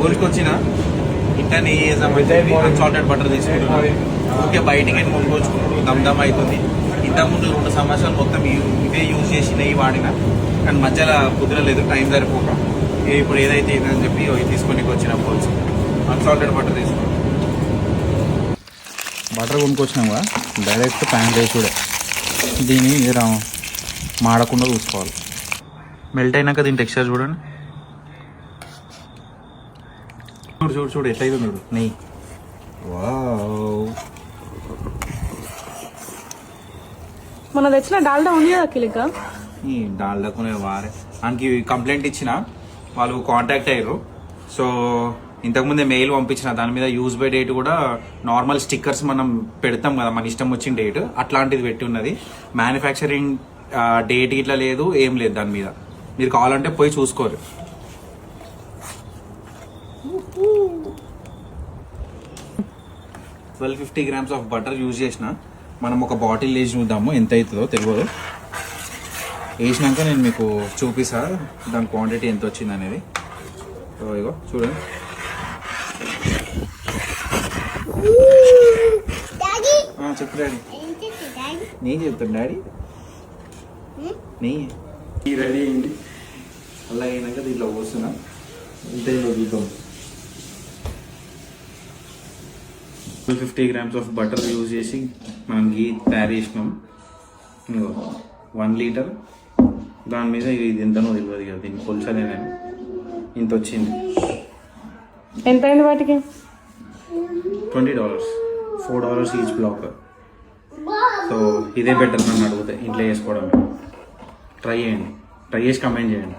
ఊరికి వచ్చిన ఇంకా నెయ్యి సాల్టెడ్ బటర్ తీసుకుంటున్నాను. ఓకే, బయటికి వెళ్ళి కొనుక్కొచ్చుకున్నాడు, దమ్ అవుతుంది. ఇంతకుముందు 2 సంవత్సరాలు మొత్తం ఇవే యూజ్ చేసి నెయ్యి వాడిన, కానీ మధ్యలో కుదరలేదు, టైం సరిపోక. ఇప్పుడు ఏదైతే ఇదని చెప్పి తీసుకొని వచ్చిన బౌల్స్ అన్సాల్టెడ్ బటర్ తీసుకున్నాం. బటర్ కొనుక్కొచ్చినాం కదా, డైరెక్ట్ ప్యాన్ వేసుడే. దీన్ని మాడకుండా చూసుకోవాలి. మెల్ట్ అయినాక దీని టెక్స్చర్ చూడండి. చూడు చూడు చూడు ఎట్లయితే చూడు నెయ్యి. వావ్, మన తెచ్చిన డాల్డా ఉంది కదా కిలిక, ఈ డాల్డాకునే వారే దానికి కంప్లైంట్ ఇచ్చిన, వాళ్ళు కాంటాక్ట్ అయ్యారు. సో ఇంతకుముందే మెయిల్ పంపించిన, దాని మీద యూజ్ బై డేట్ కూడా నార్మల్ స్టిక్కర్స్ మనం పెడతాం కదా మన ఇష్టం వచ్చిన డేట్, అట్లాంటిది పెట్టి ఉన్నది. మ్యానుఫ్యాక్చరింగ్ డేట్ ఇట్లా లేదు, ఏం లేదు దాని మీద. మీరు కావాలంటే పోయి చూసుకోరు. $1250 grams ఆఫ్ బటర్ యూజ్ చేసిన. మనం ఒక బాటిల్ వేసి చూద్దాము ఎంత అవుతుందో, తెలియదు. వేసినాక నేను మీకు చూపిస్తా దాని క్వాంటిటీ ఎంత వచ్చింది అనేది. సో ఇగో చూడండి. చెప్పు డాడీ. నేను చెప్తాను డాడీ. నెయ్యి రెడీ అయింది. అలా అయినాక దీంట్లో పోస్తున్నా. ఇంత చూద్దాం. 250 grams ఆఫ్ బటర్ యూజ్ చేసి మనం గీ తయారు చేసినాం. 1 లీటర్. దాని మీద ఇది ఎంతనో తెలియదు కదా, దీన్ని కొలిచలే నేను. ఇంత వచ్చింది. ఎంత అయింది వాటికి? $20, $4 ఈచ్ బ్లాక్. సో ఇదే బెటర్ నన్ను అడిగితే ఇంట్లో చేసుకోవడమే. ట్రై చేయండి, ట్రై చేసి కమెంట్ చేయండి.